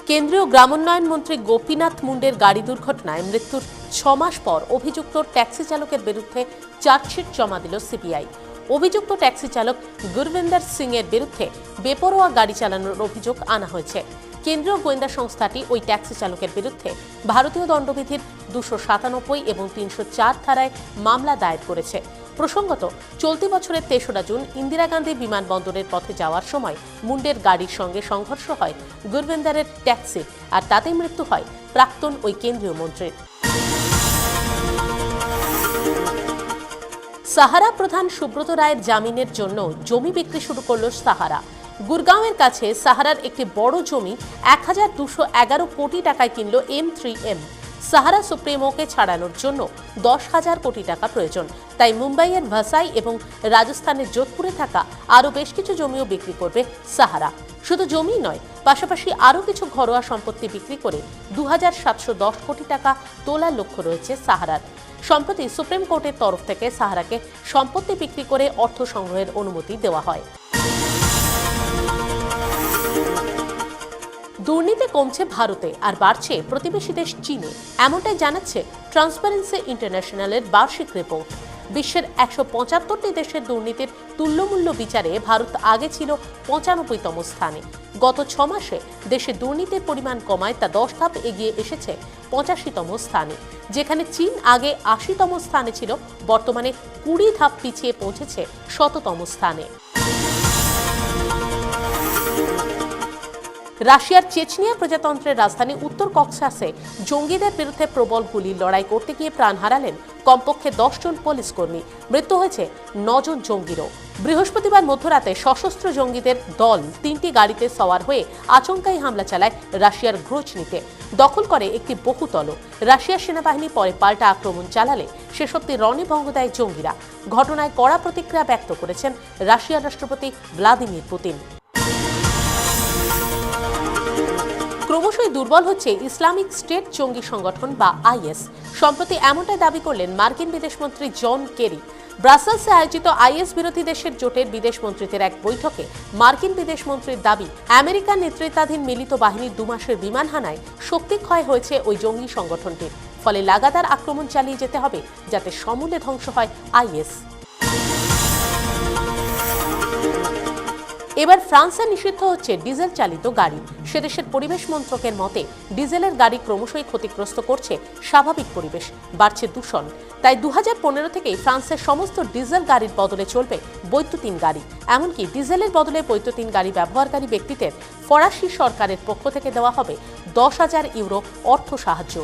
কেন্দ্রীয় গ্রামোন্নয়ন মন্ত্রী গোপীনাথ মুন্ডের গাড়ি দুর্ঘটনায় মৃত্যুর 6 মাস পর অভিযুক্ত ট্যাক্সি চালকের বিরুদ্ধে চার্জশিট জমা দিল সিবিআই। অভিযুক্ত ট্যাক্সি চালক গুরবিন্দর সিং এর বিরুদ্ধে বেপরোয়া গাড়ি চালানোর অভিযোগ আনা হয়েছে। কেন্দ্রীয় গোয়েন্দা সংস্থাটি ওই ট্যাক্সি চালকের বিরুদ্ধে ভারতীয় দণ্ডবিধির 297 এবং 304 ধারায় মামলা দায়ের করেছে। প্রসঙ্গত, চলতি বছরের 3রা জুন ইন্দিরা গান্ধী বিমানবন্দরের পথে যাওয়ার সময় মুন্ডের গাড়ির সঙ্গে সংঘর্ষ হয় গুরবিন্দরের ট্যাক্সির, আর তাতেই মৃত্যু হয় প্রাক্তন ওই কেন্দ্রীয় মন্ত্রীর। সাহারা প্রধান সুব্রত রায়ের জামিনের জন্য জমি বিক্রি শুরু করল সাহারা। গুরগাঁওয়ের কাছে সাহারার একটি বড় জমি 1211 কোটি টাকায় কিনল M3M। সাহারা সুপ্রিমোকে ছাড়ানোর জন্য 10,000 কোটি টাকা প্রয়োজন, তাই মুম্বাইয়ের ভাসাই এবং রাজস্থানের যোধপুরে থাকা আরও বেশ কিছু জমিও বিক্রি করবে সাহারা। শুধু জমি নয়, পাশাপাশি আরও কিছু ঘরোয়া সম্পত্তি বিক্রি করে 2,710 কোটি টাকা তোলার লক্ষ্য রয়েছে সাহারার। সম্প্রতি সুপ্রিম কোর্টের তরফ থেকে সাহারাকে সম্পত্তি বিক্রি করে অর্থ সংগ্রহের অনুমতি দেওয়া হয়। দুর্নীতি কমছে ভারতে আর বাড়ছে প্রতিবেশী দেশ চীনে, এমনটাই জানাচ্ছে ট্রান্সপারেন্সি ইন্টারন্যাশনালের বার্ষিক রিপোর্ট। বিশ্বের 175টি দেশের দুর্নীতির তুল্যমূল্য বিচারে ভারত আগে ছিল 95তম স্থানে। গত 6 মাসে দেশে দুর্নীতির পরিমাণ কমায় তা 10 ধাপ এগিয়ে এসেছে 85তম স্থানে। যেখানে চীন আগে 80তম স্থানে ছিল, বর্তমানে 20 ধাপ পিছিয়ে পৌঁছেছে 100তম স্থানে। রাশিয়ার চেচনিয়া প্রজাতন্ত্রের রাজধানী উত্তর কক্সাসে জঙ্গিদের বিরুদ্ধে প্রবল গুলির লড়াই করতে গিয়ে প্রাণ হারালেন কমপক্ষে 10 জন পুলিশ কর্মী। মৃত্যু হয়েছে 9 জন জঙ্গিরও। বৃহস্পতিবার মধ্যরাতে সশস্ত্র জঙ্গিদের দল 3টি গাড়িতে সওয়ার হয়ে আচমকাই হামলা চালায় রাশিয়ার গ্রোজনিতে। দখল করে একটি বহুতল। রাশিয়ার সেনাবাহিনী পরে পাল্টা আক্রমণ চালালে সেসবটি রণভঙ্গ দেয় জঙ্গিরা। ঘটনায় কড়া প্রতিক্রিয়া ব্যক্ত করেছেন রাশিয়ার রাষ্ট্রপতি ভ্লাদিমির পুতিন। ক্রমশই দুর্বল হচ্ছে ইসলামিক স্টেট জঙ্গি সংগঠন বা IS। সম্প্রতি এমনটাই দাবি করলেন মার্কিন বিদেশমন্ত্রী জন কেরি। ব্রাসেলসে আয়োজিত IS বিরোধী দেশের জোটের বিদেশমন্ত্রীদের এক বৈঠকে মার্কিন বিদেশমন্ত্রীর দাবি, আমেরিকার নেতৃত্বাধীন মিলিত বাহিনীর 2 মাসের বিমান হানায় শক্তি ক্ষয় হয়েছে ওই জঙ্গি সংগঠনটির। ফলে লাগাতার আক্রমণ চালিয়ে যেতে হবে যাতে সমূলে ধ্বংস হয় IS। এবার ফ্রান্সে নিষিদ্ধ হচ্ছে ডিজেল চালিত গাড়ি। সেদেশের পরিবেশ মন্ত্রকের মতে ডিজেলের গাড়ি ক্রমশই ক্ষতিগ্রস্ত করছে স্বাভাবিক পরিবেশ, বাড়ছে দূষণ। তাই 2015 থেকেই ফ্রান্সের সমস্ত ডিজেল গাড়ির বদলে চলবে বৈদ্যুতিন গাড়ি। এমনকি ডিজেলের বদলে বৈদ্যুতিন গাড়ি ব্যবহারকারী ব্যক্তিদের ফরাসি সরকারের পক্ষ থেকে দেওয়া হবে 10,000 ইউরো অর্থ সাহায্য।